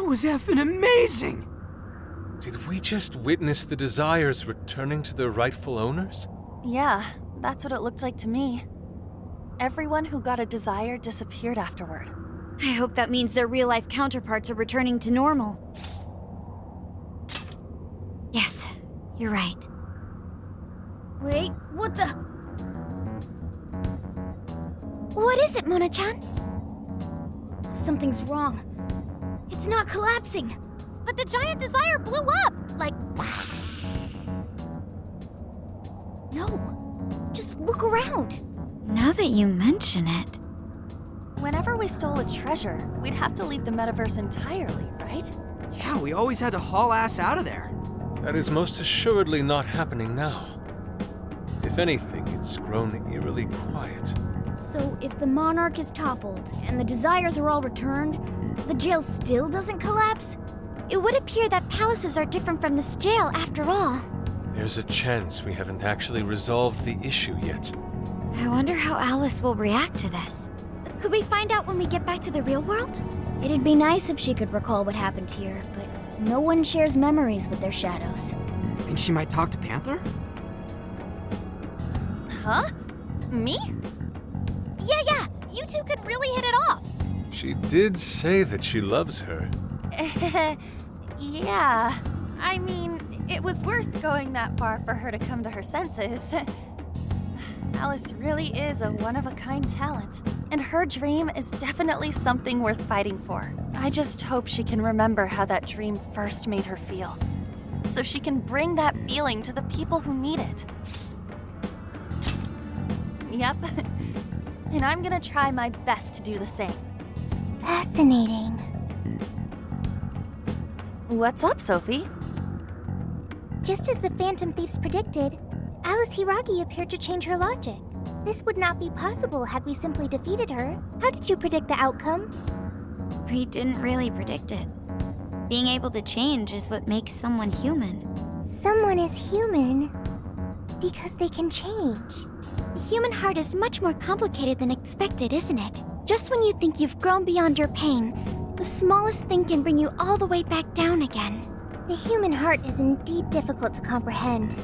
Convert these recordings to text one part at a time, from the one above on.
That was effing amazing! Did we just witness the Desires returning to their rightful owners? Yeah, that's what it looked like to me. Everyone who got a Desire disappeared afterward. I hope that means their real-life counterparts are returning to normal. Yes, you're right. Wait, what the? What is it, Mona-chan? Something's wrong. It's not collapsing. But the giant Desire blew up! Like... No. Just look around. Now that you mention it... Whenever we stole a treasure, we'd have to leave the metaverse entirely, right? Yeah, we always had to haul ass out of there. That is most assuredly not happening now. If anything, it's grown eerily quiet. So if the Monarch is toppled, and the Desires are all returned, the jail still doesn't collapse? It would appear that palaces are different from this jail after all. There's a chance we haven't actually resolved the issue yet. I wonder how Alice will react to this. Could we find out when we get back to the real world? It'd be nice if she could recall what happened here, but no one shares memories with their shadows. Think she might talk to Panther? Huh? Me? Yeah, you two could really hit it off. She did say that she loves her. Yeah. I mean, it was worth going that far for her to come to her senses. Alice really is a one-of-a-kind talent, and her dream is definitely something worth fighting for. I just hope she can remember how that dream first made her feel, so she can bring that feeling to the people who need it. Yep. And I'm gonna try my best to do the same. Fascinating. What's up, Sophie? Just as the Phantom Thieves predicted, Alice Hiragi appeared to change her logic. This would not be possible had we simply defeated her. How did you predict the outcome? We didn't really predict it. Being able to change is what makes someone human. Someone is human because they can change. The human heart is much more complicated than expected, isn't it? Just when you think you've grown beyond your pain, the smallest thing can bring you all the way back down again. The human heart is indeed difficult to comprehend.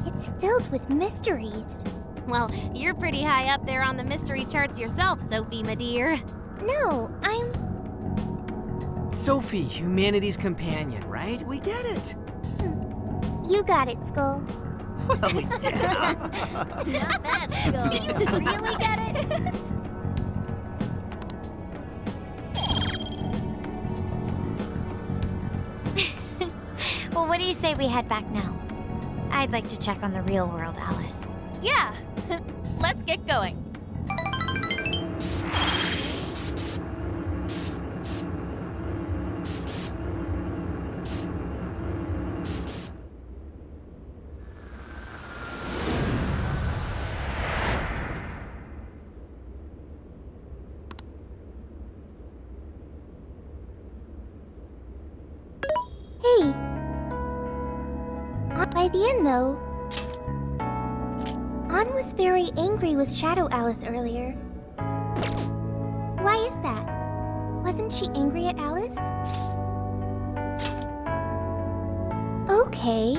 It's filled with mysteries. Well, you're pretty high up there on the mystery charts yourself, Sophie, my dear. No, I'm... Sophie, humanity's companion, right? We get it. You got it, Skull. Well, yeah. Not bad, Skull. Do you really get it? Well, what do you say we head back now? I'd like to check on the real world, Alice. Yeah. Let's get going. Hey. By the end, though, An was very angry with Shadow Alice earlier. Why is that? Wasn't she angry at Alice? Okay.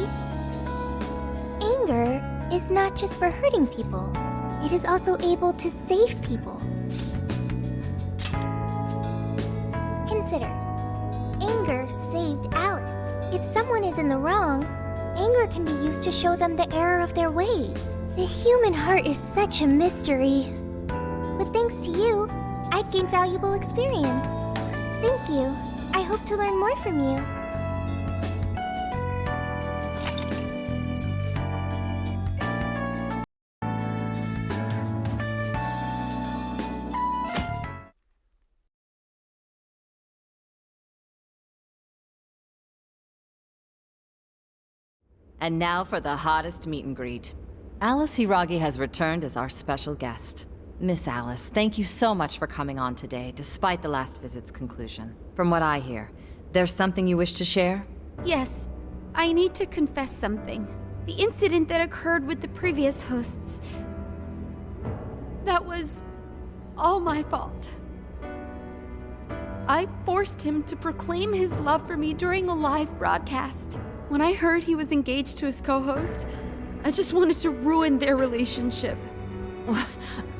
Anger is not just for hurting people. It is also able to save people. Consider. Anger saved Alice. If someone is in the wrong, anger can be used to show them the error of their ways. The human heart is such a mystery. But thanks to you, I've gained valuable experience. Thank you. I hope to learn more from you. And now for the hottest meet and greet. Alice Hiragi has returned as our special guest. Miss Alice, thank you so much for coming on today, despite the last visit's conclusion. From what I hear, there's something you wish to share? Yes, I need to confess something. The incident that occurred with the previous hosts. That was all my fault. I forced him to proclaim his love for me during a live broadcast. When I heard he was engaged to his co-host, I just wanted to ruin their relationship.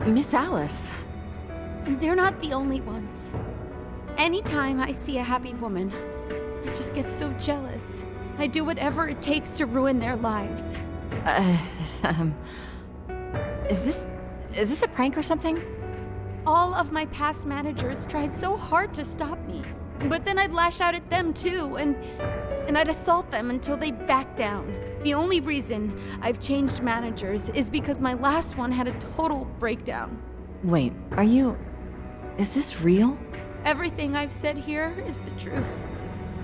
Miss Alice. And they're not the only ones. Anytime I see a happy woman, I just get so jealous. I do whatever it takes to ruin their lives. Is this a prank or something? All of my past managers tried so hard to stop me. But then I'd lash out at them too, and I'd assault them until they backed down. The only reason I've changed managers is because my last one had a total breakdown. Wait, is this real? Everything I've said here is the truth.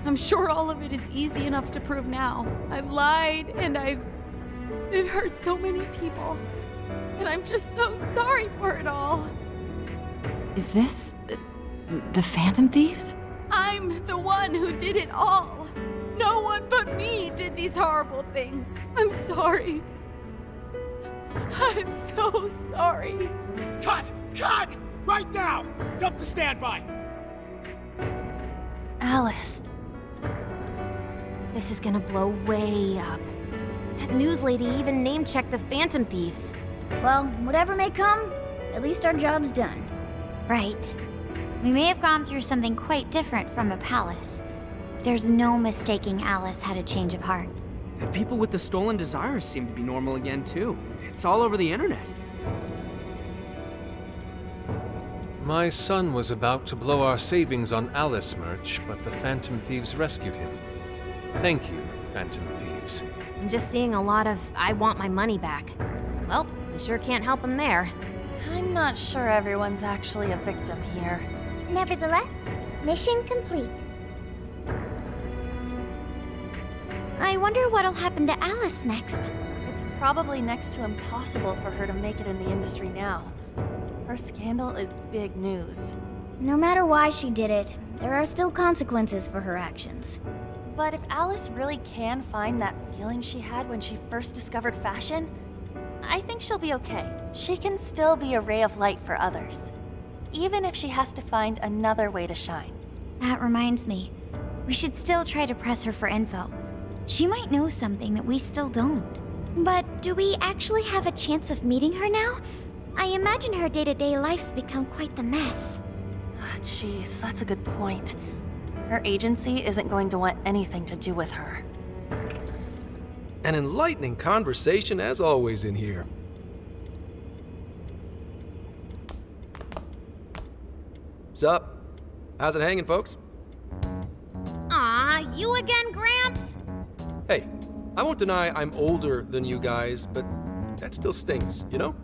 I'm sure all of it is easy enough to prove now. I've lied and it hurt so many people. And I'm just so sorry for it all. Is this the Phantom Thieves? I'm the one who did it all. No one but me did these horrible things. I'm sorry. I'm so sorry. Cut! Cut! Right now! Dump the standby! Alice. This is gonna blow way up. That news lady even name-checked the Phantom Thieves. Well, whatever may come, at least our job's done. Right. We may have gone through something quite different from a palace. There's no mistaking Alice had a change of heart. The people with the stolen desires seem to be normal again, too. It's all over the internet. My son was about to blow our savings on Alice merch, but the Phantom Thieves rescued him. Thank you, Phantom Thieves. I'm just seeing a lot of I want my money back. Well, we sure can't help him there. I'm not sure everyone's actually a victim here. Nevertheless, mission complete. I wonder what'll happen to Alice next. It's probably next to impossible for her to make it in the industry now. Her scandal is big news. No matter why she did it, there are still consequences for her actions. But if Alice really can find that feeling she had when she first discovered fashion, I think she'll be okay. She can still be a ray of light for others, even if she has to find another way to shine. That reminds me, we should still try to press her for info. She might know something that we still don't. But do we actually have a chance of meeting her now? I imagine her day-to-day life's become quite the mess. Jeez, that's a good point. Her agency isn't going to want anything to do with her. An enlightening conversation as always in here. Sup? How's it hanging, folks? Aw, you again, Gramps? Hey, I won't deny I'm older than you guys, but that still stings, you know?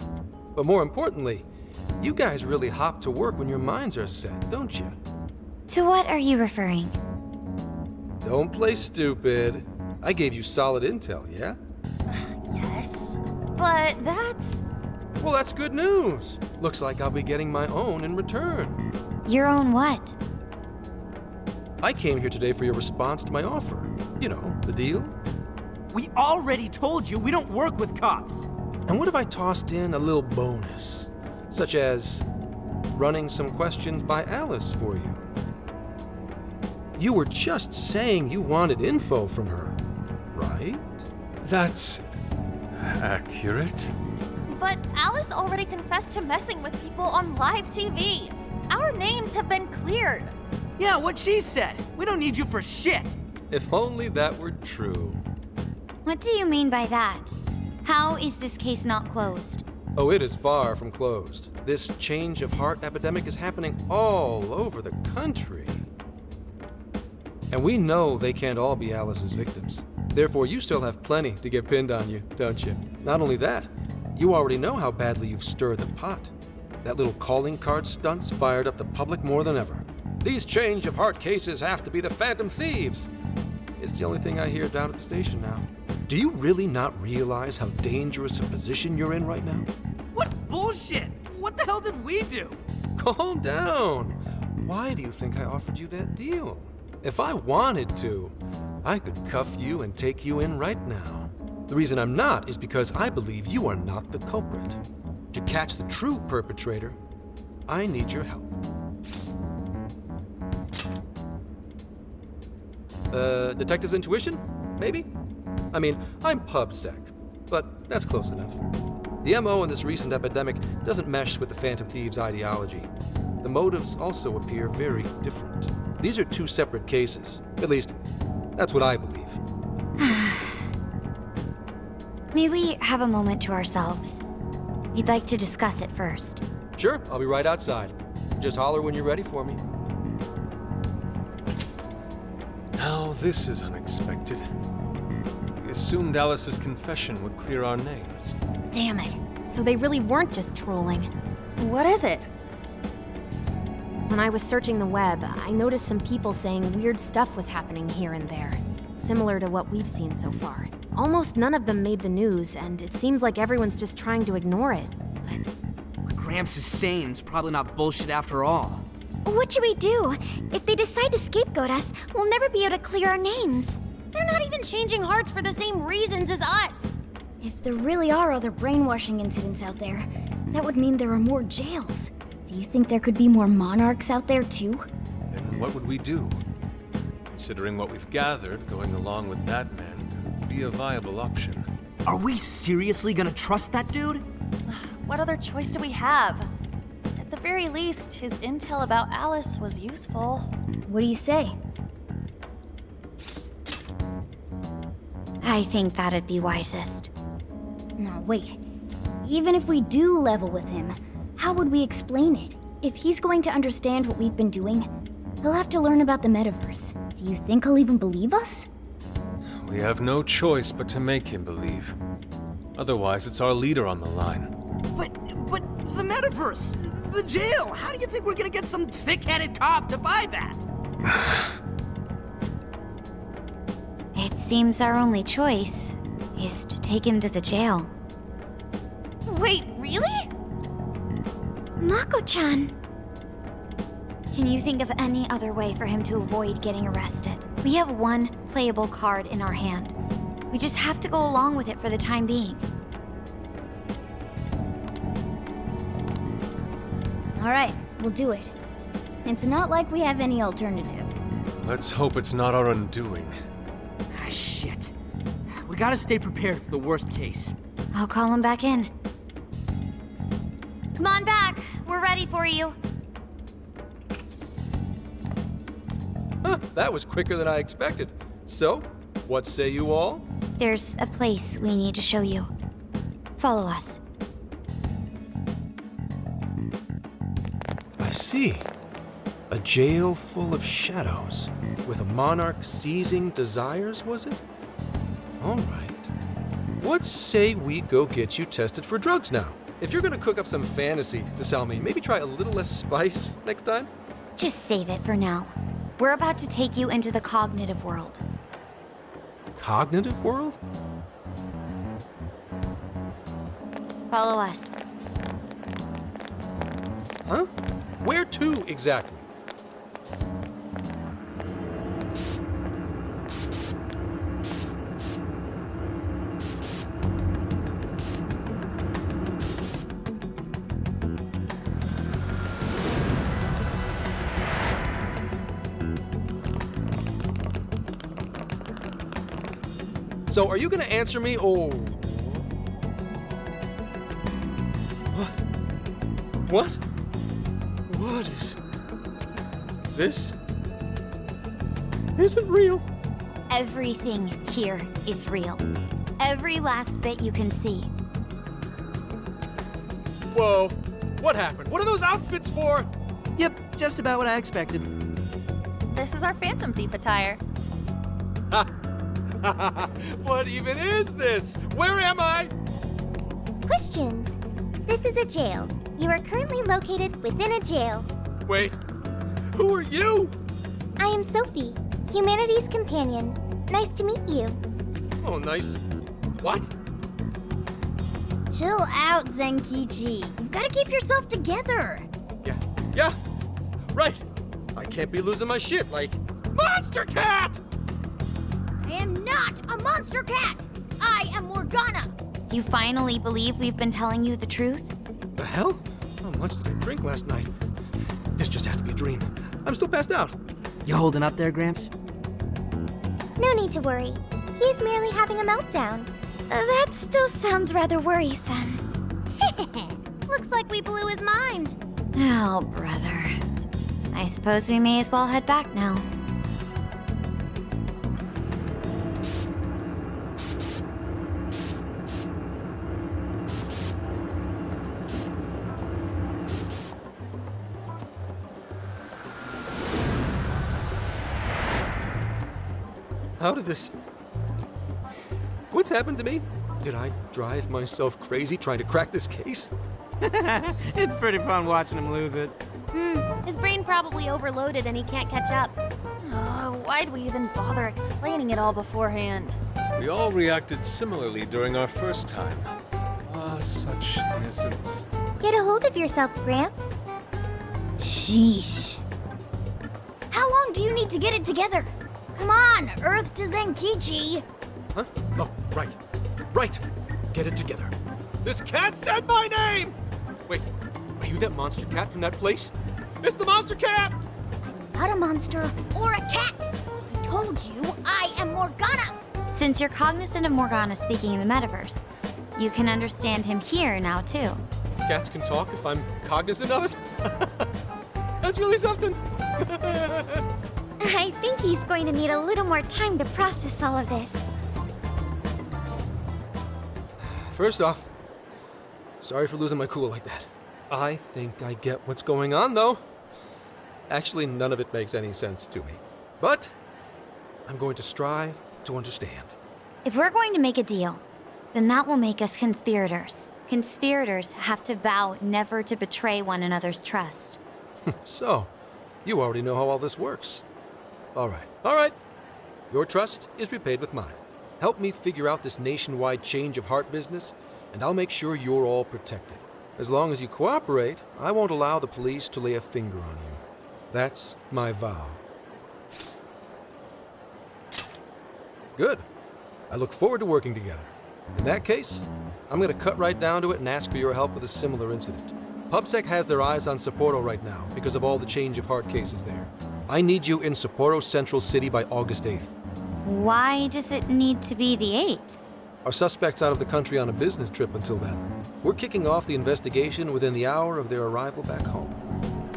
But more importantly, you guys really hop to work when your minds are set, don't you? To what are you referring? Don't play stupid. I gave you solid intel, yeah? Yes, but that's... Well, that's good news. Looks like I'll be getting my own in return. Your own what? I came here today for your response to my offer. You know, the deal. We already told you we don't work with cops. And what if I tossed in a little bonus, such as running some questions by Alice for you? You were just saying you wanted info from her, right? That's accurate. But Alice already confessed to messing with people on live TV. Our names have been cleared. Yeah, what she said. We don't need you for shit. If only that were true. What do you mean by that? How is this case not closed? Oh, it is far from closed. This change of heart epidemic is happening all over the country. And we know they can't all be Alice's victims. Therefore, you still have plenty to get pinned on you, don't you? Not only that, you already know how badly you've stirred the pot. That little calling card stunt's fired up the public more than ever. These change of heart cases have to be the Phantom Thieves. It's the only thing I hear down at the station now. Do you really not realize how dangerous a position you're in right now? What bullshit? What the hell did we do? Calm down. Why do you think I offered you that deal? If I wanted to, I could cuff you and take you in right now. The reason I'm not is because I believe you are not the culprit. To catch the true perpetrator, I need your help. Detective's intuition? Maybe? I mean, I'm Pub-Sec, but that's close enough. The MO in this recent epidemic doesn't mesh with the Phantom Thieves' ideology. The motives also appear very different. These are two separate cases. At least, that's what I believe. May we have a moment to ourselves? We'd like to discuss it first. Sure, I'll be right outside. Just holler when you're ready for me. Now this is unexpected. We assumed Alice's confession would clear our names. Damn it. So they really weren't just trolling. What is it? When I was searching the web, I noticed some people saying weird stuff was happening here and there, similar to what we've seen so far. Almost none of them made the news, and it seems like everyone's just trying to ignore it. What Gramps is saying is probably not bullshit after all. What should we do? If they decide to scapegoat us, we'll never be able to clear our names. They're not even changing hearts for the same reasons as us. If there really are other brainwashing incidents out there, that would mean there are more jails. Do you think there could be more monarchs out there too? Then what would we do? Considering what we've gathered, going along with that man could be a viable option. Are we seriously gonna trust that dude? What other choice do we have? At the very least, his intel about Alice was useful. What do you say? I think that'd be wisest. No, wait. Even if we do level with him, how would we explain it? If he's going to understand what we've been doing, he'll have to learn about the metaverse. Do you think he'll even believe us? We have no choice but to make him believe. Otherwise, it's our leader on the line. But the metaverse, the jail, how do you think we're gonna get some thick-headed cop to buy that? It seems our only choice is to take him to the jail. Wait, really? Mako-chan! Can you think of any other way for him to avoid getting arrested? We have one playable card in our hand. We just have to go along with it for the time being. Alright, we'll do it. It's not like we have any alternative. Let's hope it's not our undoing. Ah, shit. We gotta stay prepared for the worst case. I'll call him back in. Come on back. We're ready for you. Huh, that was quicker than I expected. So, what say you all? There's a place we need to show you. Follow us. I see. A jail full of shadows. With a monarch seizing desires, was it? All right. What say we go get you tested for drugs now? If you're gonna cook up some fantasy to sell me, maybe try a little less spice next time? Just save it for now. We're about to take you into the cognitive world. Cognitive world? Follow us. Huh? Where to exactly? So, are you gonna answer me, or... What? What is... This... isn't real. Everything here is real. Every last bit you can see. Whoa. What happened? What are those outfits for? Yep, just about what I expected. This is our Phantom Thief attire. What even is this? Where am I? Questions. This is a jail. You are currently located within a jail. Wait, who are you? I am Sophie, humanity's companion. Nice to meet you. Oh, nice to... What? Chill out, Zenkichi. You've got to keep yourself together. Yeah, right. I can't be losing my shit like... Monster Cat! I am not a monster cat. I am Morgana. Do you finally believe we've been telling you the truth? The hell? How much did I drink last night? This just had to be a dream. I'm still passed out. You holding up there, Gramps? No need to worry. He's merely having a meltdown. That still sounds rather worrisome. Looks like we blew his mind. Oh, brother. I suppose we may as well head back now. How did this... What's happened to me? Did I drive myself crazy trying to crack this case? It's pretty fun watching him lose it. His brain probably overloaded and he can't catch up. Why'd we even bother explaining it all beforehand? We all reacted similarly during our first time. Ah, such innocence. Get a hold of yourself, Gramps. Sheesh. How long do you need to get it together? Come on, Earth to Zenkichi. Huh? Oh, right. Right! Get it together. This cat said my name! Wait, are you that monster cat from that place? It's the monster cat! Not a monster or a cat. I told you I am Morgana. Since you're cognizant of Morgana speaking in the metaverse, you can understand him here now, too. Cats can talk if I'm cognizant of it? That's really something. I think he's going to need a little more time to process all of this. First off, sorry for losing my cool like that. I think I get what's going on, though. Actually, none of it makes any sense to me. But I'm going to strive to understand. If we're going to make a deal, then that will make us conspirators. Conspirators have to vow never to betray one another's trust. So, you already know how all this works. All right. Your trust is repaid with mine. Help me figure out this nationwide change of heart business, and I'll make sure you're all protected. As long as you cooperate, I won't allow the police to lay a finger on you. That's my vow. Good. I look forward to working together. In that case, I'm going to cut right down to it and ask for your help with a similar incident. Pt6 has their eyes on Sapporo right now because of all the change of heart cases there. I need you in Sapporo Central City by August 8th. Why does it need to be the 8th? Our suspect's out of the country on a business trip until then. We're kicking off the investigation within the hour of their arrival back home.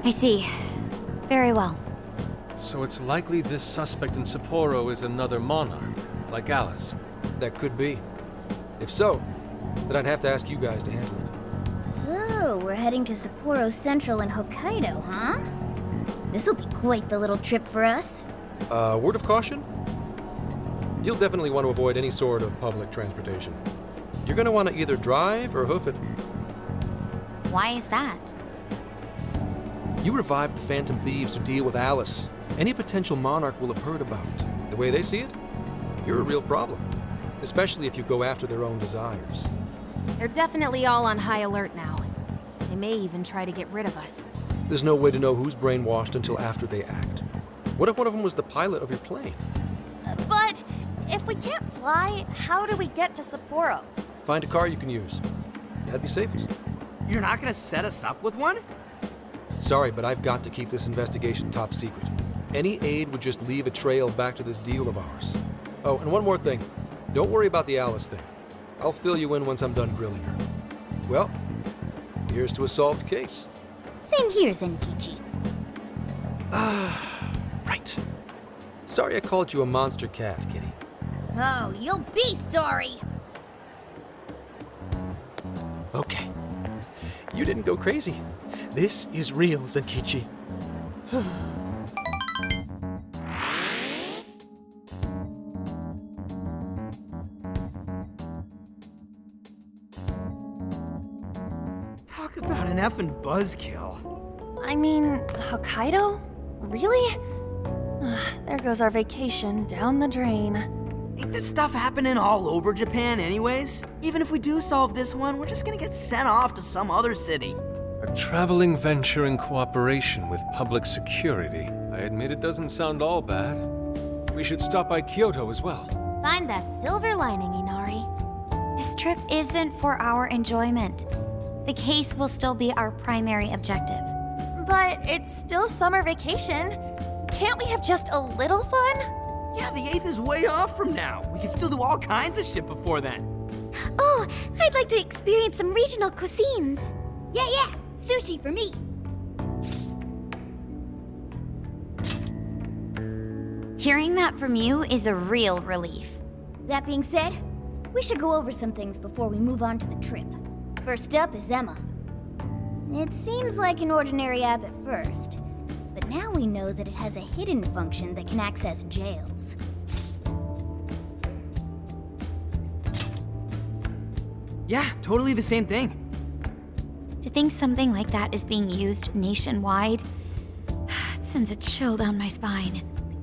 I see. Very well. So it's likely this suspect in Sapporo is another monarch, like Alice. That could be. If so, then I'd have to ask you guys to handle it. So, we're heading to Sapporo Central in Hokkaido, huh? This'll be quite the little trip for us. Word of caution? You'll definitely want to avoid any sort of public transportation. You're going to want to either drive or hoof it. Why is that? You revived the Phantom Thieves to deal with Alice. Any potential monarch will have heard about it. The way they see it, you're a real problem. Especially if you go after their own desires. They're definitely all on high alert now. They may even try to get rid of us. There's no way to know who's brainwashed until after they act. What if one of them was the pilot of your plane? But if we can't fly, how do we get to Sapporo? Find a car you can use. That'd be safest. You're not gonna set us up with one? Sorry, but I've got to keep this investigation top secret. Any aid would just leave a trail back to this deal of ours. Oh, and one more thing. Don't worry about the Alice thing. I'll fill you in once I'm done grilling her. Well, here's to a solved case. Same here, Zenkichi. Right. Sorry I called you a monster cat, Kitty. Oh, you'll be sorry! Okay. You didn't go crazy. This is real, Zenkichi. Talk about an effing buzzkill. I mean, Hokkaido? Really? There goes our vacation down the drain. Ain't this stuff happening all over Japan anyways? Even if we do solve this one, we're just gonna get sent off to some other city. A traveling venture in cooperation with public security. I admit it doesn't sound all bad. We should stop by Kyoto as well. Find that silver lining, Inari. This trip isn't for our enjoyment. The case will still be our primary objective. But it's still summer vacation. Can't we have just a little fun? Yeah, the 8th is way off from now. We can still do all kinds of shit before then. Oh, I'd like to experience some regional cuisines. Yeah, sushi for me. Hearing that from you is a real relief. That being said, we should go over some things before we move on to the trip. First up is Emma. It seems like an ordinary app at first, but now we know that it has a hidden function that can access jails. Yeah, totally the same thing. To think something like that is being used nationwide, it sends a chill down my spine.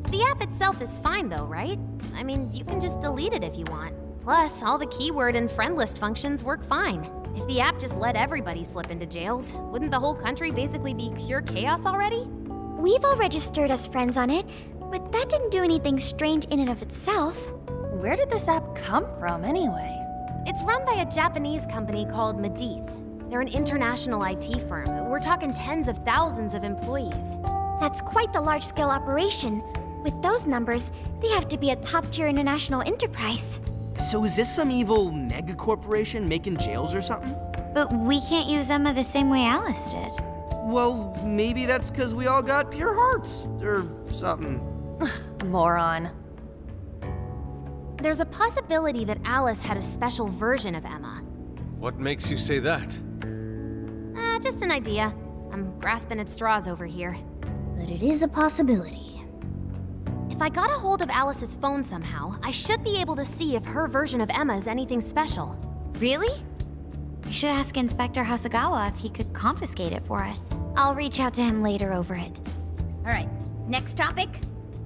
The app itself is fine though, right? I mean, you can just delete it if you want. Plus, all the keyword and friend list functions work fine. If the app just let everybody slip into jails, wouldn't the whole country basically be pure chaos already? We've all registered as friends on it, but that didn't do anything strange in and of itself. Where did this app come from, anyway? It's run by a Japanese company called Mediz. They're an international IT firm. We're talking tens of thousands of employees. That's quite the large-scale operation. With those numbers, they have to be a top-tier international enterprise. So is this some evil mega corporation making jails or something? But we can't use Emma the same way Alice did. Well, maybe that's because we all got pure hearts, or something. Moron. There's a possibility that Alice had a special version of Emma. What makes you say that? Just an idea. I'm grasping at straws over here. But it is a possibility. If I got a hold of Alice's phone somehow, I should be able to see if her version of Emma is anything special. Really? You should ask Inspector Hasagawa if he could confiscate it for us. I'll reach out to him later over it. Alright, next topic,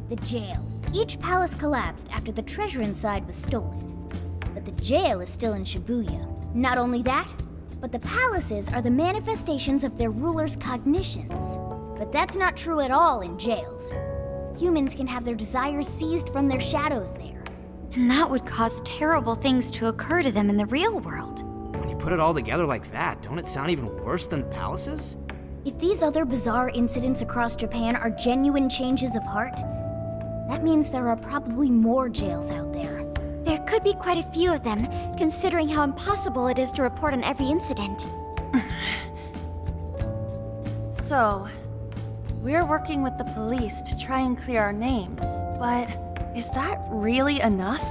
the jail. Each palace collapsed after the treasure inside was stolen. But the jail is still in Shibuya. Not only that, but the palaces are the manifestations of their rulers' cognitions. But that's not true at all in jails. Humans can have their desires seized from their shadows there. And that would cause terrible things to occur to them in the real world. When you put it all together like that, don't it sound even worse than palaces? If these other bizarre incidents across Japan are genuine changes of heart, that means there are probably more jails out there. There could be quite a few of them, considering how impossible it is to report on every incident. So, we're working with the police to try and clear our names, but is that really enough?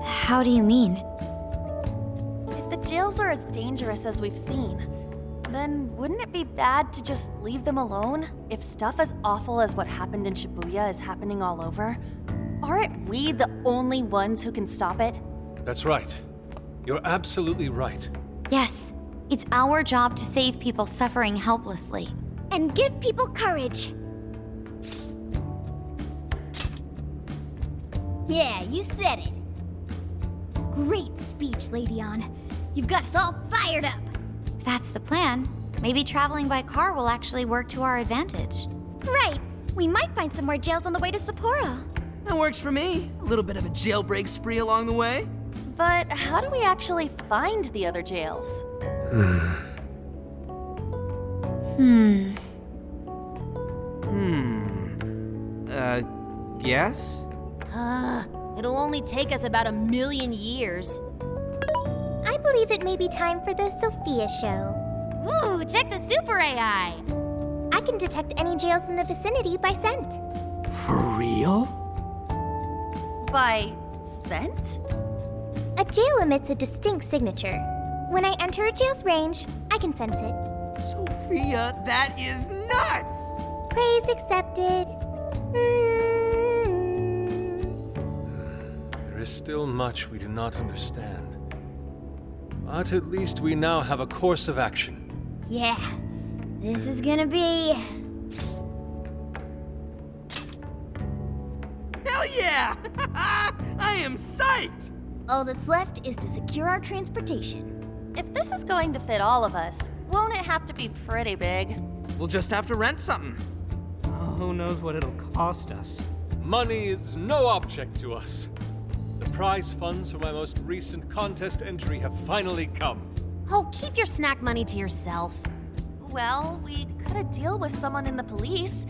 How do you mean? If the jails are as dangerous as we've seen, then wouldn't it be bad to just leave them alone if stuff as awful as what happened in Shibuya is happening all over? Aren't we the only ones who can stop it? That's right. You're absolutely right. Yes, it's our job to save people suffering helplessly. And give people courage. Yeah, you said it. Great speech, Lady Ann. You've got us all fired up. If that's the plan, maybe traveling by car will actually work to our advantage. Right. We might find some more jails on the way to Sapporo. That works for me. A little bit of a jailbreak spree along the way. But how do we actually find the other jails? Guess? It'll only take us about 1,000,000 years. I believe it may be time for the Sophia show. Woo, check the super AI! I can detect any jails in the vicinity by scent. For real? By scent? A jail emits a distinct signature. When I enter a jail's range, I can sense it. Sophia, that is nuts! Praise accepted. There is still much we do not understand. But at least we now have a course of action. Yeah, this is gonna be... Hell yeah! I am psyched! All that's left is to secure our transportation. If this is going to fit all of us, won't it have to be pretty big? We'll just have to rent something. Oh, who knows what it'll cost us. Money is no object to us. The prize funds for my most recent contest entry have finally come. Oh, keep your snack money to yourself. Well, we could a deal with someone in the police.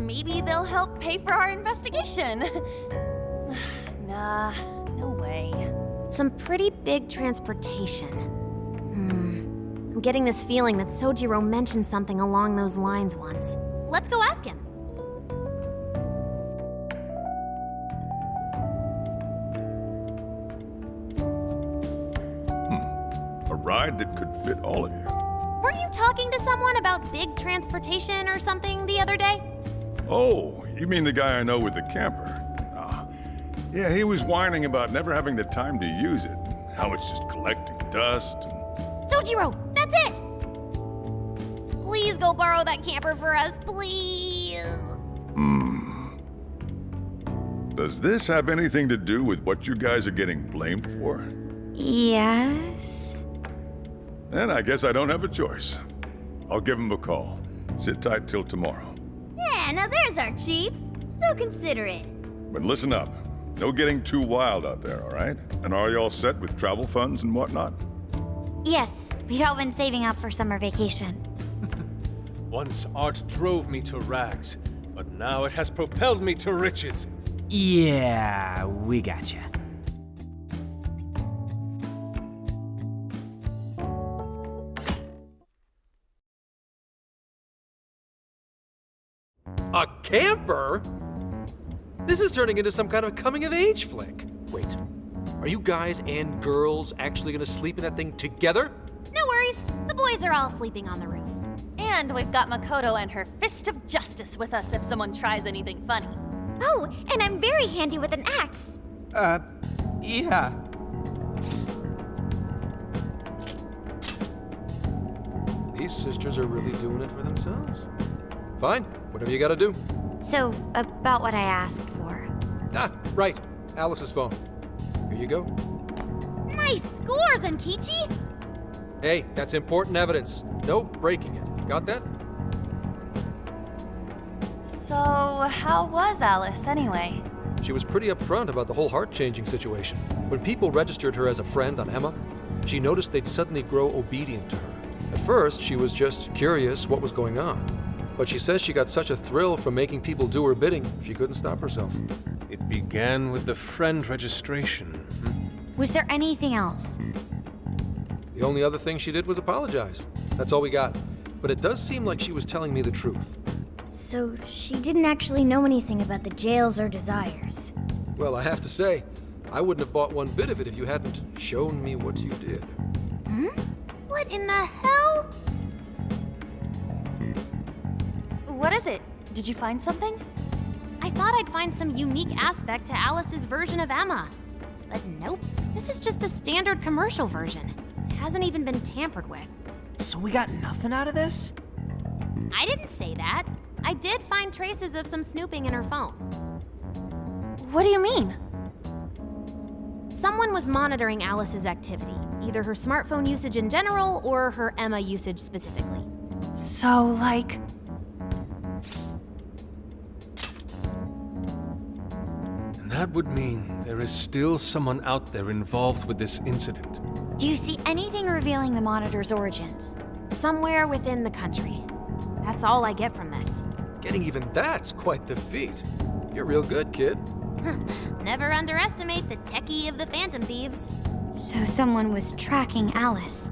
Maybe they'll help pay for our investigation. Nah, no way. Some pretty big transportation. I'm getting this feeling that Sojiro mentioned something along those lines once. Let's go ask him. A ride that could fit all of you. Were you talking to someone about big transportation or something the other day? Oh, you mean the guy I know with the camper? Yeah, he was whining about never having the time to use it. How it's just collecting dust and... Sojiro, that's it! Please go borrow that camper for us, please. Does this have anything to do with what you guys are getting blamed for? Yes? Then I guess I don't have a choice. I'll give him a call. Sit tight till tomorrow. Yeah, now there's our chief. So considerate. But listen up. No getting too wild out there, all right? And are you all set with travel funds and whatnot? Yes, we'd all been saving up for summer vacation. Once art drove me to rags, but now it has propelled me to riches. Yeah, we gotcha. A camper? This is turning into some kind of coming-of-age flick. Wait, are you guys and girls actually gonna sleep in that thing together? No worries, the boys are all sleeping on the roof. And we've got Makoto and her fist of justice with us if someone tries anything funny. Oh, and I'm very handy with an axe. Yeah. These sisters are really doing it for themselves. Fine, whatever you gotta do. So, about what I asked for. Ah, right, Alice's phone. Here you go. Nice scores, Enkichi! Hey, that's important evidence. No breaking it. Got that? So, how was Alice anyway? She was pretty upfront about the whole heart-changing situation. When people registered her as a friend on Emma, she noticed they'd suddenly grow obedient to her. At first, she was just curious what was going on. But she says she got such a thrill from making people do her bidding, she couldn't stop herself. It began with the friend registration. Was there anything else? The only other thing she did was apologize. That's all we got. But it does seem like she was telling me the truth. So she didn't actually know anything about the jails or desires. Well, I have to say, I wouldn't have bought one bit of it if you hadn't shown me what you did. What in the hell? What is it? Did you find something? I thought I'd find some unique aspect to Alice's version of Emma. But nope, this is just the standard commercial version. It hasn't even been tampered with. So we got nothing out of this? I didn't say that. I did find traces of some snooping in her phone. What do you mean? Someone was monitoring Alice's activity, either her smartphone usage in general or her Emma usage specifically. So, like... And that would mean there is still someone out there involved with this incident. Do you see anything revealing the monitor's origins? Somewhere within the country. That's all I get from this. Getting even that's quite the feat. You're real good, kid. Never underestimate the techie of the Phantom Thieves. So someone was tracking Alice.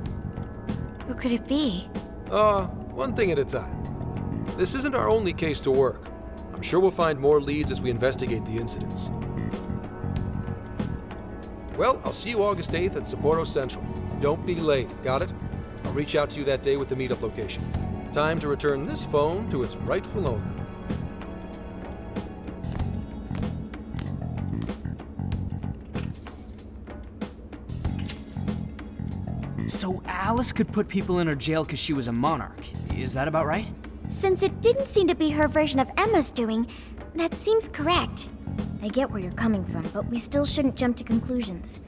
Who could it be? One thing at a time. This isn't our only case to work. I'm sure we'll find more leads as we investigate the incidents. Well, I'll see you August 8th at Sapporo Central. Don't be late, got it? I'll reach out to you that day with the meetup location. Time to return this phone to its rightful owner. So Alice could put people in her jail because she was a monarch. Is that about right? Since it didn't seem to be her version of Emma's doing, that seems correct. I get where you're coming from, but we still shouldn't jump to conclusions.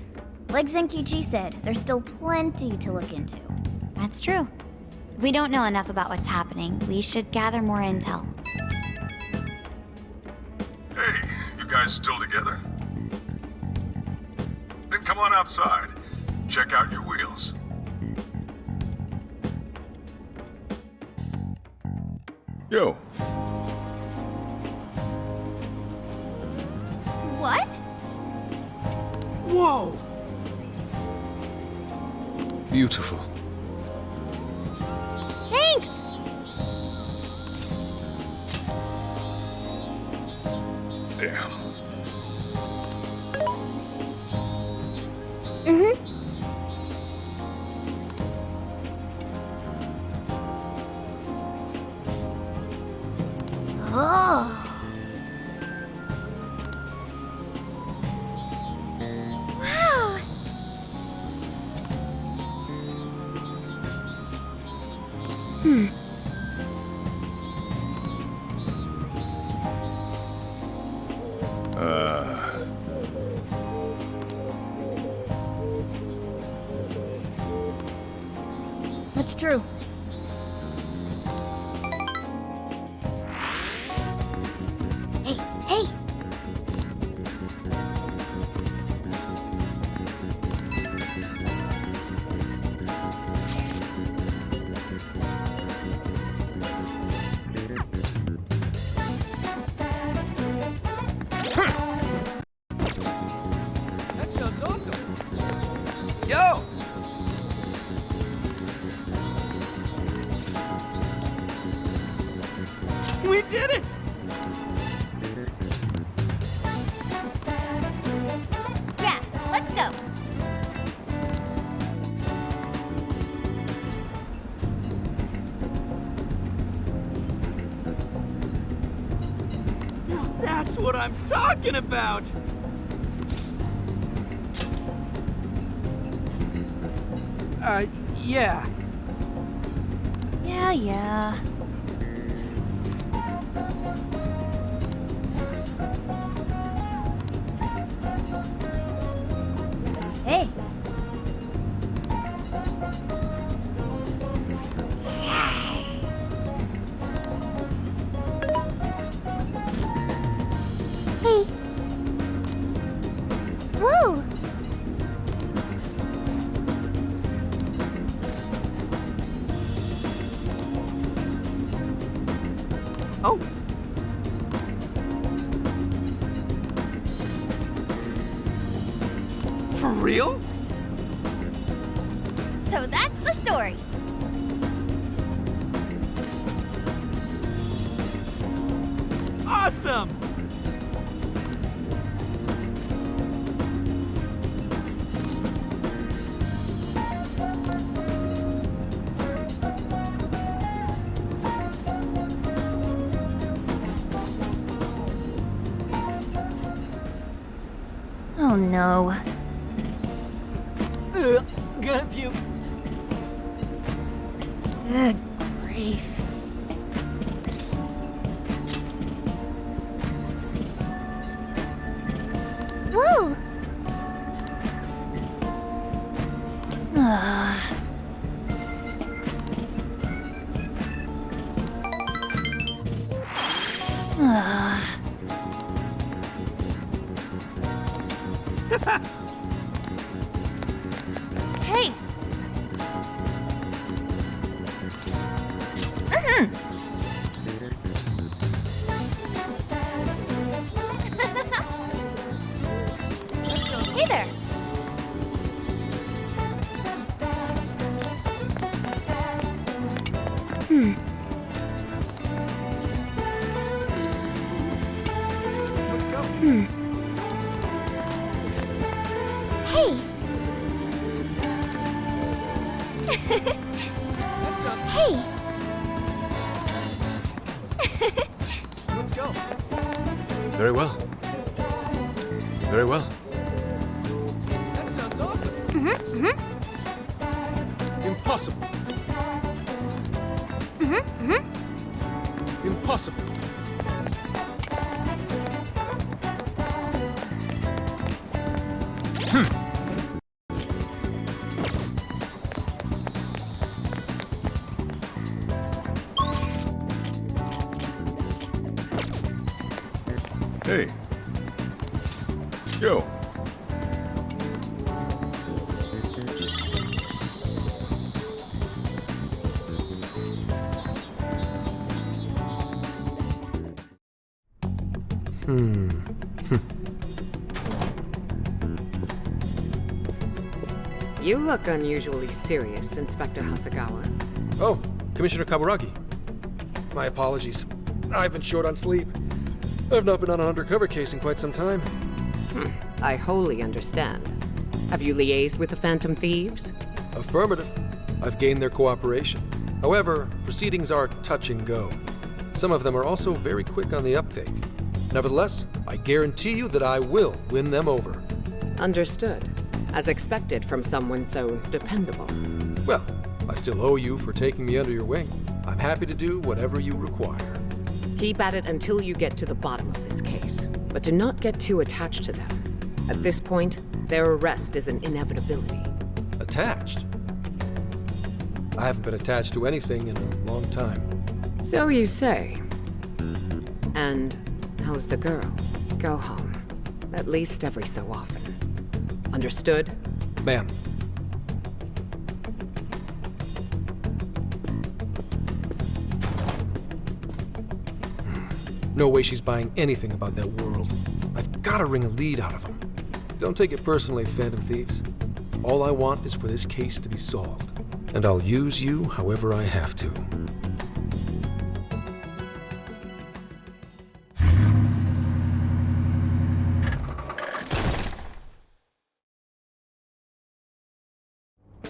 Like Zenkichi said, there's still plenty to look into. That's true. We don't know enough about what's happening. We should gather more intel. Hey, you guys still together? Then come on outside. Check out your wheels. Yo. What? Whoa! Beautiful. Thanks! Damn. Oh. Wow. That's true. Hey, hey! That sounds awesome! Yo! We did it! Yeah, let's go. That's what I'm talking about! Yeah. Yeah. Hey! Hey. Whoa! Oh. For real? So that's the story. Awesome! Oh no. Gonna puke. Good grief. Whoa! Hey! Hey there! Hey! Hey! Let's go. Very well. Very well. That sounds awesome. Impossible. Impossible. Hey. Yo. You look unusually serious, Inspector Hasagawa. Oh, Commissioner Kaburagi. My apologies. I've been short on sleep. I've not been on an undercover case in quite some time. I wholly understand. Have you liaised with the Phantom Thieves? Affirmative. I've gained their cooperation. However, proceedings are touch and go. Some of them are also very quick on the uptake. Nevertheless, I guarantee you that I will win them over. Understood. As expected from someone so dependable. Well, I still owe you for taking me under your wing. I'm happy to do whatever you require. Keep at it until you get to the bottom of this case. But do not get too attached to them. At this point, their arrest is an inevitability. Attached? I haven't been attached to anything in a long time. So you say. And how's the girl? Go home. At least every so often. Understood? Ma'am. No way she's buying anything about that world. I've got to wring a lead out of them. Don't take it personally, Phantom Thieves. All I want is for this case to be solved. And I'll use you however I have to.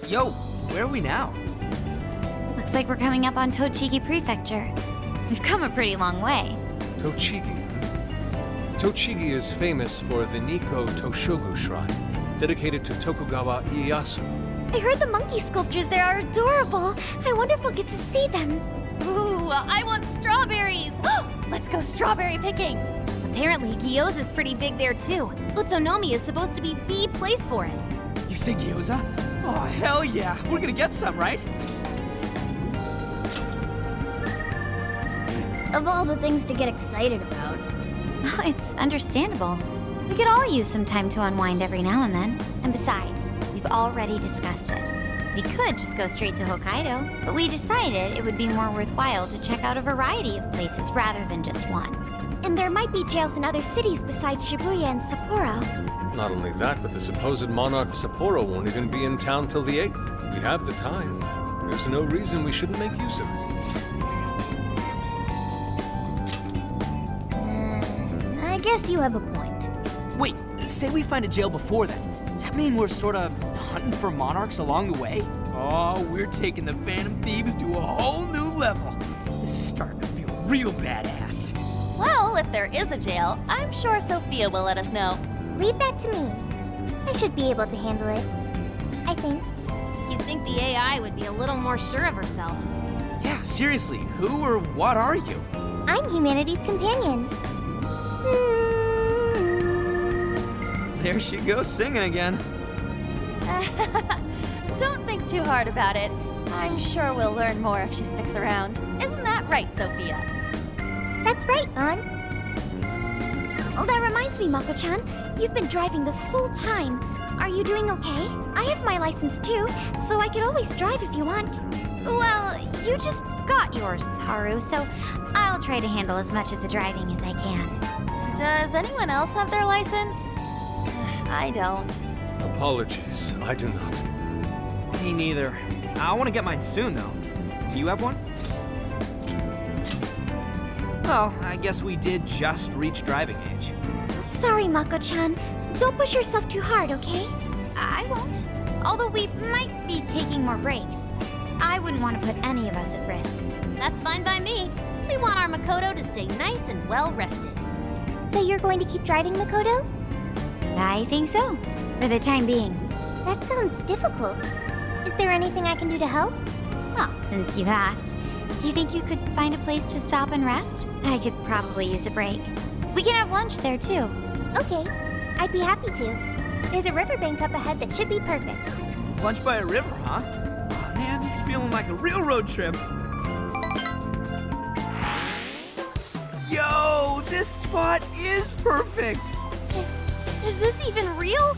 Yo, where are we now? Looks like we're coming up on Tochigi Prefecture. We've come a pretty long way. Tochigi. Tochigi is famous for the Nikko Toshogu Shrine, dedicated to Tokugawa Ieyasu. I heard the monkey sculptures there are adorable. I wonder if we'll get to see them. Ooh, I want strawberries! Let's go strawberry picking! Apparently, gyoza's pretty big there too. Utsunomiya is supposed to be the place for it. You say gyoza? Oh, hell yeah. We're gonna get some, right? Of all the things to get excited about. Well, it's understandable. We could all use some time to unwind every now and then. And besides, we've already discussed it. We could just go straight to Hokkaido, but we decided it would be more worthwhile to check out a variety of places rather than just one. And there might be jails in other cities besides Shibuya and Sapporo. Not only that, but the supposed monarch of Sapporo won't even be in town till the 8th. We have the time. There's no reason we shouldn't make use of it. I guess you have a point. Wait, say we find a jail before then. Does that mean we're sorta hunting for monarchs along the way? Oh, we're taking the Phantom Thieves to a whole new level. This is starting to feel real badass. Well, if there is a jail, I'm sure Sophia will let us know. Leave that to me. I should be able to handle it. I think. You'd think the AI would be a little more sure of herself. Yeah, seriously, who or what are you? I'm humanity's companion. There she goes singing again. Don't think too hard about it. I'm sure we'll learn more if she sticks around. Isn't that right, Sophia? That's right, An. Oh, that reminds me, Mako-chan. You've been driving this whole time. Are you doing okay? I have my license too, so I could always drive if you want. Well, you just got yours, Haru, so I'll try to handle as much of the driving as I can. Does anyone else have their license? I don't. Apologies, I do not. Me neither. I want to get mine soon, though. Do you have one? Well, I guess we did just reach driving age. Sorry, Mako-chan. Don't push yourself too hard, okay? I won't. Although we might be taking more breaks. I wouldn't want to put any of us at risk. That's fine by me. We want our Makoto to stay nice and well rested. So you're going to keep driving, Makoto? I think so, for the time being. That sounds difficult. Is there anything I can do to help? Well, since you've asked, do you think you could find a place to stop and rest? I could probably use a break. We can have lunch there, too. Okay, I'd be happy to. There's a riverbank up ahead that should be perfect. Lunch by a river, huh? Oh man, this is feeling like a real road trip. Yo, this spot is perfect. Is this even real?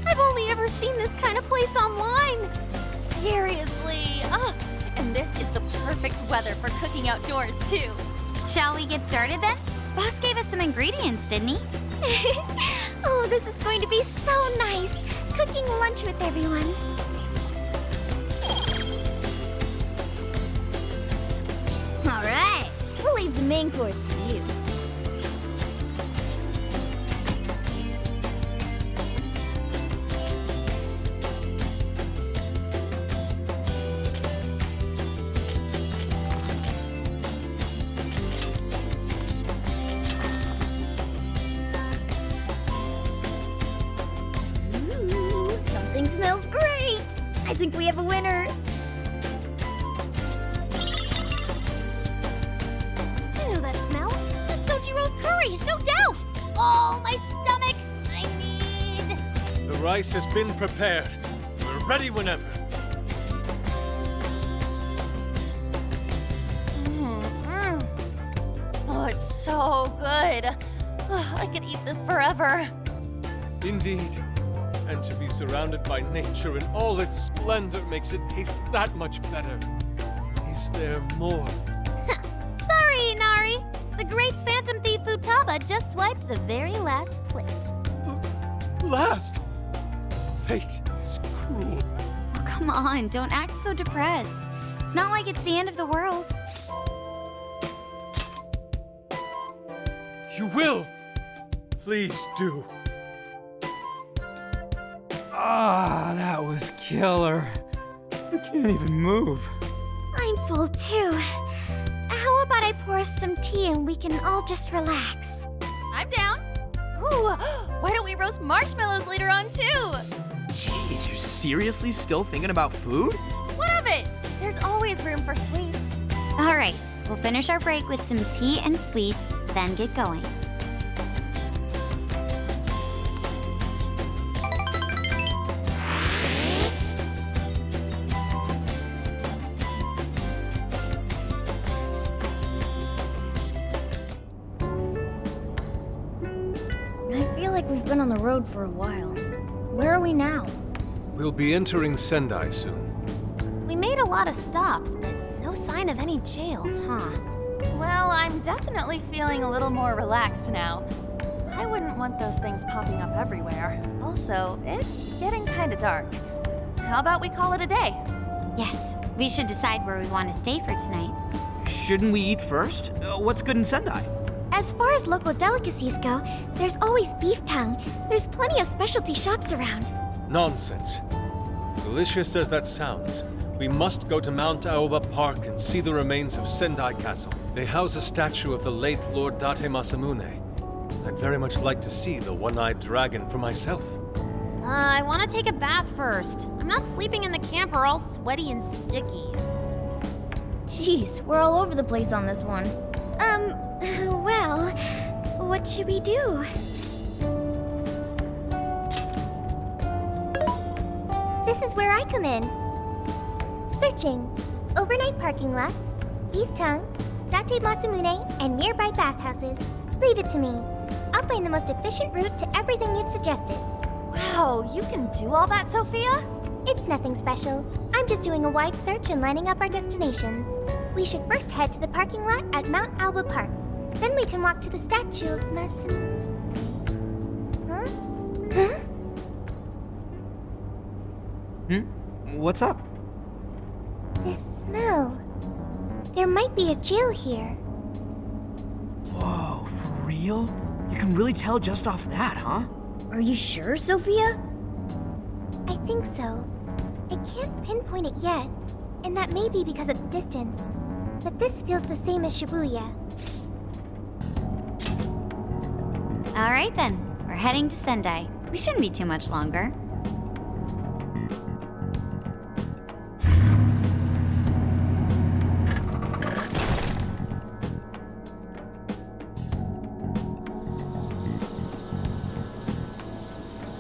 I've only ever seen this kind of place online. Seriously. Ugh. And this is the perfect weather for cooking outdoors, too. Shall we get started then? Boss gave us some ingredients, didn't he? Oh, this is going to be so nice. Cooking lunch with everyone. main course to you. Ooh, something smells great! I think we have a winner. I know that smell. That's Sojiro's curry, no doubt! Oh, my stomach! I need... The rice has been prepared. We're ready whenever. Oh, it's so good. I could eat this forever. Indeed. And to be surrounded by nature in all its splendor makes it taste that much better. Is there more? Sorry, Inari. The great Phantom Thief Futaba just swiped the very last plate. Last! Fate is cruel. Oh, come on, don't act so depressed. It's not like it's the end of the world. You will! Please do. Ah, that was killer. I can't even move. I'm full too. How about I pour us some tea and we can all just relax? I'm down. Ooh, why don't we roast marshmallows later on too? Jeez, you're seriously still thinking about food? What of it? There's always room for sweets. All right, we'll finish our break with some tea and sweets, then get going. I feel like we've been on the road for a while. Where are we now? We'll be entering Sendai soon. We made a lot of stops, but no sign of any jails, huh? Well, I'm definitely feeling a little more relaxed now. I wouldn't want those things popping up everywhere. Also, it's getting kind of dark. How about we call it a day? Yes, we should decide where we want to stay for tonight. Shouldn't we eat first? What's good in Sendai? As far as local delicacies go, there's always beef tongue. There's plenty of specialty shops around. Nonsense. Delicious as that sounds, we must go to Mount Aoba Park and see the remains of Sendai Castle. They house a statue of the late Lord Date Masamune. I'd very much like to see the one-eyed dragon for myself. I want to take a bath first. I'm not sleeping in the camper all sweaty and sticky. Jeez, we're all over the place on this one. Well, what should we do? This is where I come in. Searching. Overnight parking lots, beef tongue, Date Masamune, and nearby bathhouses. Leave it to me. I'll find the most efficient route to everything you've suggested. Wow, you can do all that, Sophia? It's nothing special. I'm just doing a wide search and lining up our destinations. We should first head to the parking lot at Mount Alba Park. Then we can walk to the statue of Masamune. Huh? What's up? This smell. There might be a jail here. Whoa, for real? You can really tell just off that, huh? Are you sure, Sophia? I think so. I can't pinpoint it yet, and that may be because of distance. But this feels the same as Shibuya. All right then, we're heading to Sendai. We shouldn't be too much longer.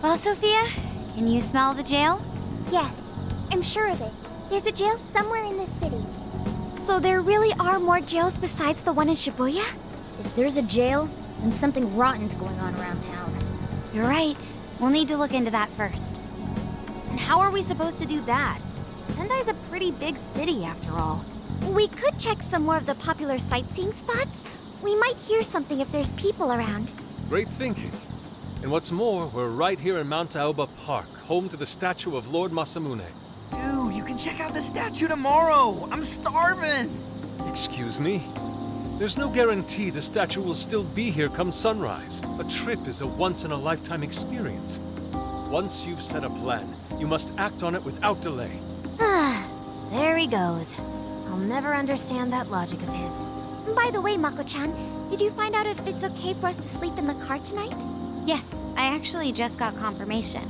Well, Sophia, can you smell the jail? Yes, I'm sure of it. There's a jail somewhere in this city. So there really are more jails besides the one in Shibuya? If there's a jail, then something rotten's going on around town. You're right. We'll need to look into that first. And how are we supposed to do that? Sendai's a pretty big city, after all. We could check some more of the popular sightseeing spots. We might hear something if there's people around. Great thinking. And what's more, we're right here in Mount Aoba Park, home to the statue of Lord Masamune. Dude, you can check out the statue tomorrow. I'm starving. Excuse me? There's no guarantee the statue will still be here come sunrise. A trip is a once-in-a-lifetime experience. Once you've set a plan, you must act on it without delay. There he goes. I'll never understand that logic of his. By the way, Mako-chan, did you find out if it's okay for us to sleep in the car tonight? Yes, I actually just got confirmation.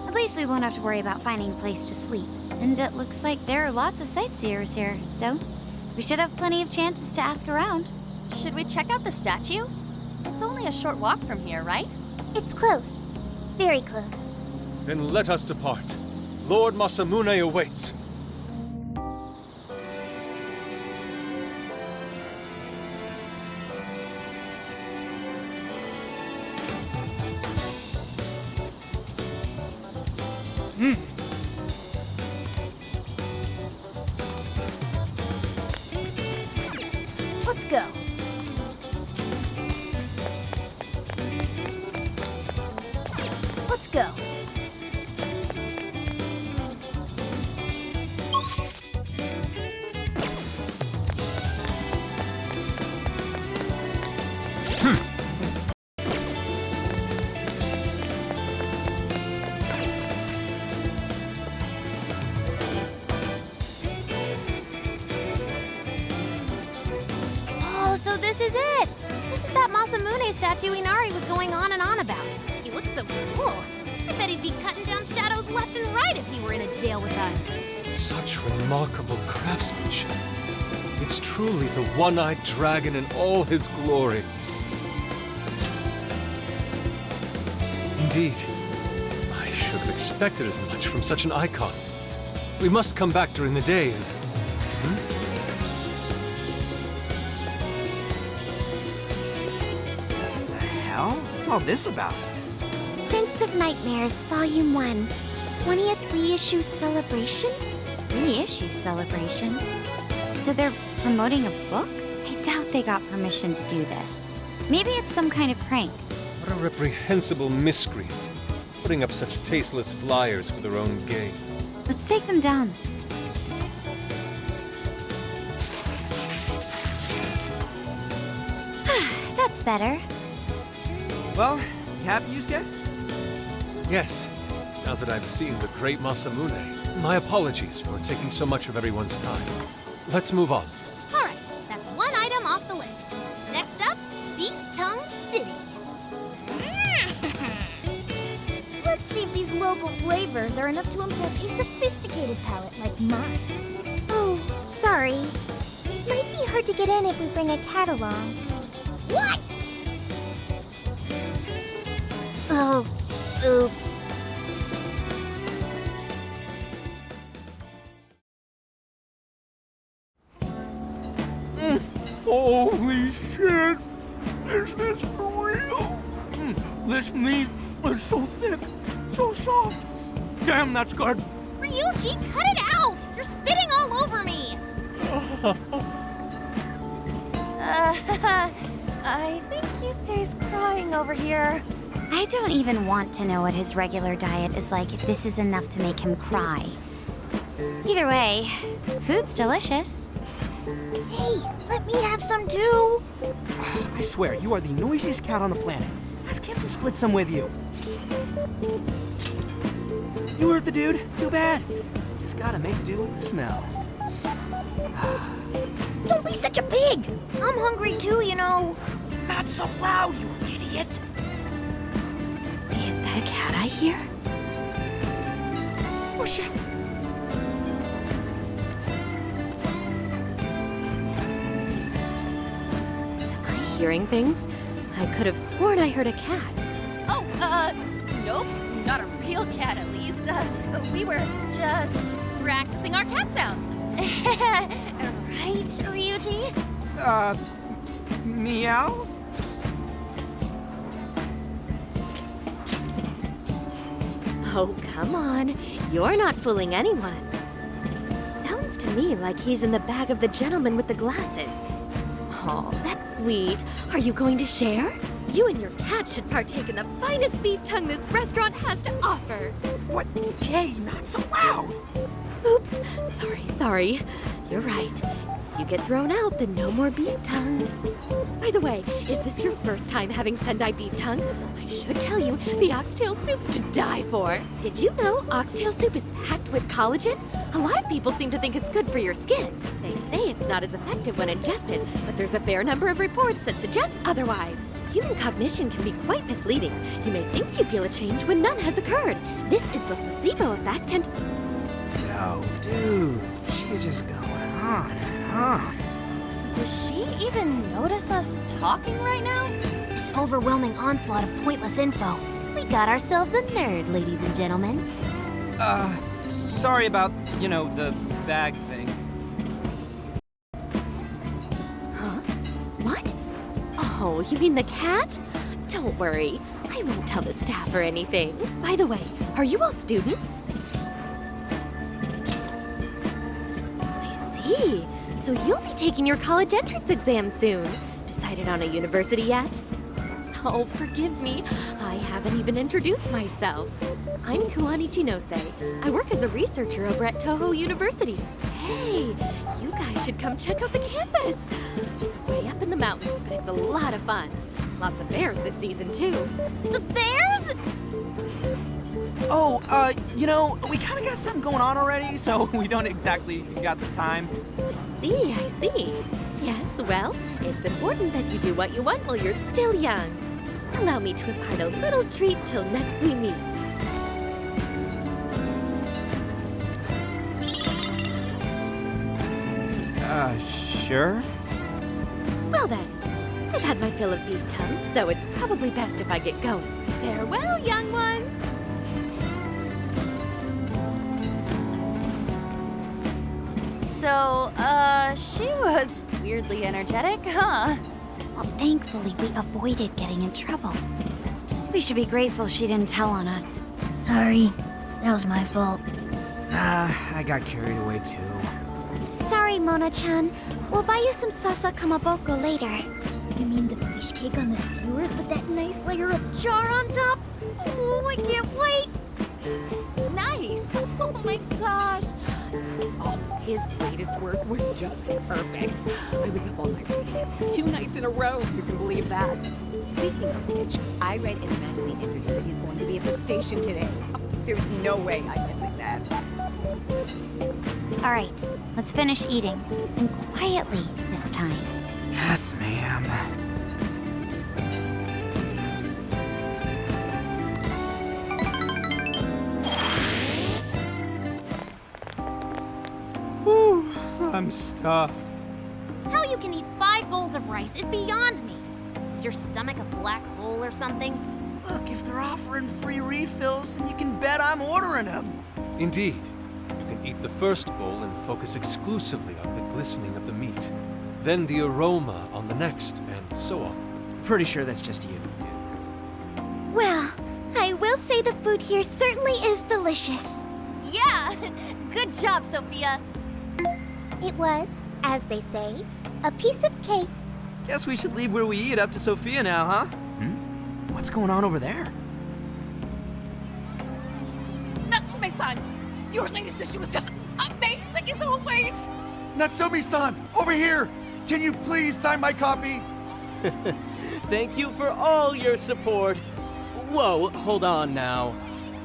At least we won't have to worry about finding a place to sleep. And it looks like there are lots of sightseers here, so we should have plenty of chances to ask around. Should we check out the statue? It's only a short walk from here, right? It's close. Very close. Then let us depart. Lord Masamune awaits. Let's go. Let's go. Oh, so this is it! This is that Masamune statue Inari was going on and on about. He looks so cool. I bet he'd be cutting down shadows left and right if he were in a jail with us. Such remarkable craftsmanship. It's truly the one-eyed dragon in all his glory. Indeed. I should have expected as much from such an icon. We must come back during the day and... The hell? What's all this about? Prince of Nightmares, Volume 1. 20th reissue celebration? Reissue celebration? So they're promoting a book? I doubt they got permission to do this. Maybe it's some kind of prank. What a reprehensible miscreant. Putting up such tasteless flyers for their own gain. Let's take them down. That's better. Well, you happy, Yusuke? Yes. Now that I've seen the great Masamune, my apologies for taking so much of everyone's time. Let's move on. All right, that's one item off the list. Next up, Beef Tongue City. Let's see if these local flavors are enough to impress a sophisticated palate like mine. Oh, sorry. It might be hard to get in if we bring a cat along. What? Oh, oops. Holy shit! Is this for real? This meat is so thick, so soft. Damn, that's good. Ryuji, cut it out! You're spitting all over me! I think Yusuke's crying over here. I don't even want to know what his regular diet is like if this is enough to make him cry. Either way, food's delicious. Hey, let me have some too. I swear, you are the noisiest cat on the planet. Ask him to split some with you. You hurt the dude? Too bad. Just gotta make do with the smell. Don't be such a pig. I'm hungry too, you know. Not so loud, you idiot! Is that a cat I hear? Oh shit! Am I hearing things? I could have sworn I heard a cat. Oh, nope. Not a real cat, at least. We were just practicing our cat sounds. Right, Ryuji? Meow? Oh, come on. You're not fooling anyone. Sounds to me like he's in the bag of the gentleman with the glasses. Oh, that's sweet. Are you going to share? You and your cat should partake in the finest beef tongue this restaurant has to offer. What? Jay, not so loud! Oops. Sorry. You're right. If you get thrown out, then no more beef tongue. By the way, is this your first time having Sendai beef tongue? I should tell you, the oxtail soup's to die for. Did you know oxtail soup is packed with collagen? A lot of people seem to think it's good for your skin. They say it's not as effective when ingested, but there's a fair number of reports that suggest otherwise. Human cognition can be quite misleading. You may think you feel a change when none has occurred. This is the placebo effect and... Yo, dude, she's just going on and on. Does she even notice us talking right now? This overwhelming onslaught of pointless info. We got ourselves a nerd, ladies and gentlemen. Sorry about, the bag thing. Huh? What? Oh, you mean the cat? Don't worry, I won't tell the staff or anything. By the way, are you all students? I see. So you'll be taking your college entrance exam soon. Decided on a university yet? Oh, forgive me. I haven't even introduced myself. I'm Kuani Chinose. I work as a researcher over at Toho University. Hey, you guys should come check out the campus. It's way up in the mountains, but it's a lot of fun. Lots of bears this season, too. The bears? Oh, we kind of got something going on already, so we don't exactly got the time. I see. Yes, well, it's important that you do what you want while you're still young. Allow me to impart a little treat till next we meet. Sure? Well then, I've had my fill of beef tongue, so it's probably best if I get going. Farewell, young ones! So, she was weirdly energetic, huh? Well, thankfully, we avoided getting in trouble. We should be grateful she didn't tell on us. Sorry, that was my fault. I got carried away too. Sorry, Mona-chan. We'll buy you some sasa kamaboko later. You mean the fish cake on the skewers with that nice layer of char on top? Oh, I can't wait! Nice! Oh my gosh! Oh, his latest work was just perfect. I was up all night reading it. 2 nights in a row, if you can believe that. Speaking of which, I read in a magazine interview that he's going to be at the station today. There's no way I'm missing that. All right, let's finish eating. And quietly this time. Yes, ma'am. Whew, I'm stuffed. How you can eat 5 bowls of rice is beyond me. Is your stomach a black hole or something? Look, if they're offering free refills, then you can bet I'm ordering them. Indeed. You can eat the first bowl and focus exclusively on the glistening of the meat. Then the aroma on the next, and so on. Pretty sure that's just you. Well, I will say the food here certainly is delicious. Yeah! Good job, Sophia. It was, as they say, a piece of cake. Guess we should leave where we eat up to Sophia now, huh? What's going on over there? Natsume-san, your latest issue was just amazing as always! Natsume-san, over here! Can you please sign my copy? Thank you for all your support. Whoa, hold on now.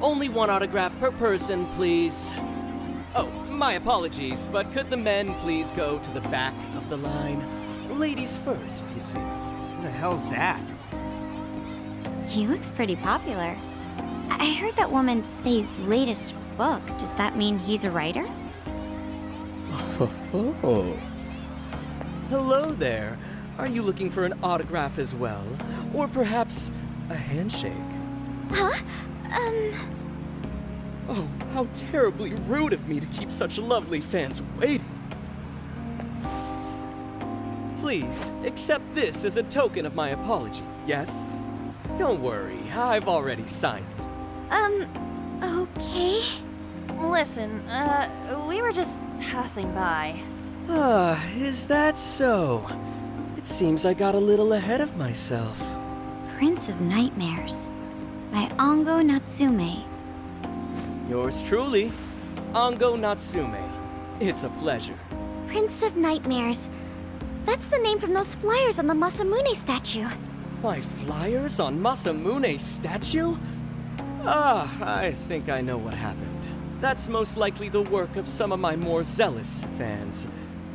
Only 1 autograph per person, please. Oh, my apologies, but could the men please go to the back of the line? Ladies first, you see. Who the hell's that? He looks pretty popular. I heard that woman say latest book. Does that mean he's a writer? Oh. Hello there. Are you looking for an autograph as well? Or perhaps a handshake? Huh? Oh, how terribly rude of me to keep such lovely fans waiting. Please, accept this as a token of my apology, yes? Don't worry, I've already signed it. Okay. Listen, we were just passing by. Is that so? It seems I got a little ahead of myself. Prince of Nightmares by Ango Natsume. Yours truly, Ango Natsume. It's a pleasure. Prince of Nightmares. That's the name from those flyers on the Masamune statue. My flyers on Masamune's statue? Ah, I think I know what happened. That's most likely the work of some of my more zealous fans.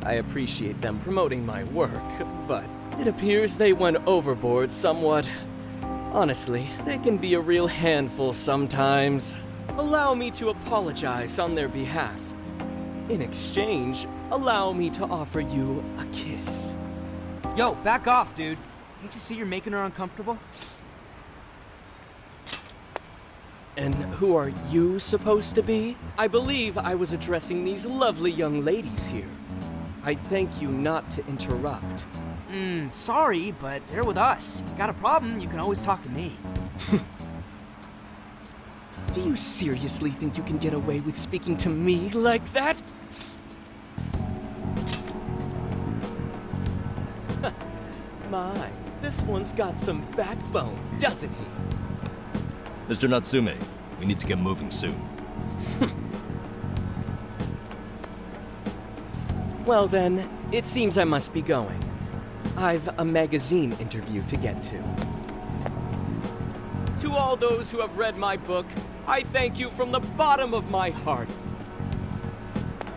I appreciate them promoting my work, but it appears they went overboard somewhat. Honestly, they can be a real handful sometimes. Allow me to apologize on their behalf. In exchange, allow me to offer you a kiss. Yo, back off, dude. Can't you see you're making her uncomfortable? And who are you supposed to be? I believe I was addressing these lovely young ladies here. I thank you not to interrupt. Sorry, but they're with us. Got a problem, you can always talk to me. Do you seriously think you can get away with speaking to me like that? My, this one's got some backbone, doesn't he? Mr. Natsume, we need to get moving soon. Well then, it seems I must be going. I've a magazine interview to get to. To all those who have read my book, I thank you from the bottom of my heart.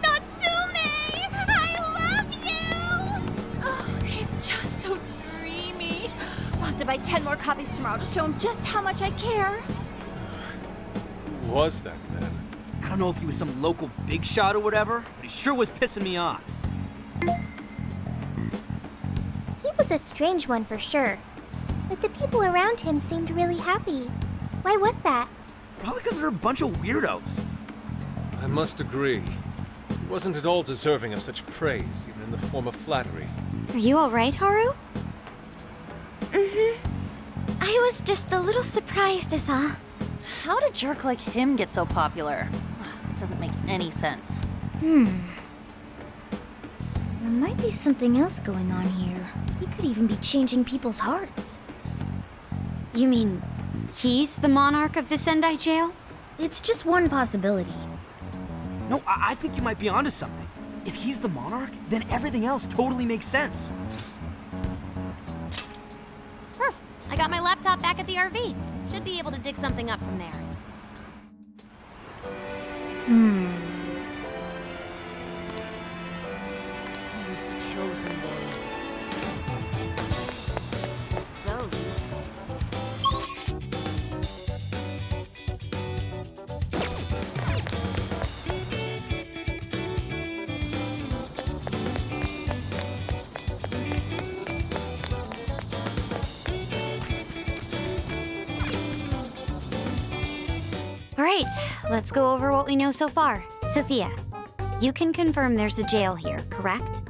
Natsume! I love you! Oh, he's just so dreamy. I'll have to buy 10 more copies tomorrow to show him just how much I care. Who was that man? I don't know if he was some local big shot or whatever, but he sure was pissing me off. He was a strange one for sure. But the people around him seemed really happy. Why was that? Probably because they're a bunch of weirdos. I must agree. He wasn't at all deserving of such praise, even in the form of flattery. Are you alright, Haru? I was just a little surprised, is all. How'd a jerk like him get so popular? Ugh, doesn't make any sense. There might be something else going on here. He could even be changing people's hearts. You mean he's the monarch of the Sendai jail? It's just one possibility. No, I think you might be onto something. If he's the monarch, then everything else totally makes sense. I got my laptop back at the RV. Should be able to dig something up from there. He's the chosen one. So useful. All right, let's go over what we know so far. Sophia, you can confirm there's a jail here, correct?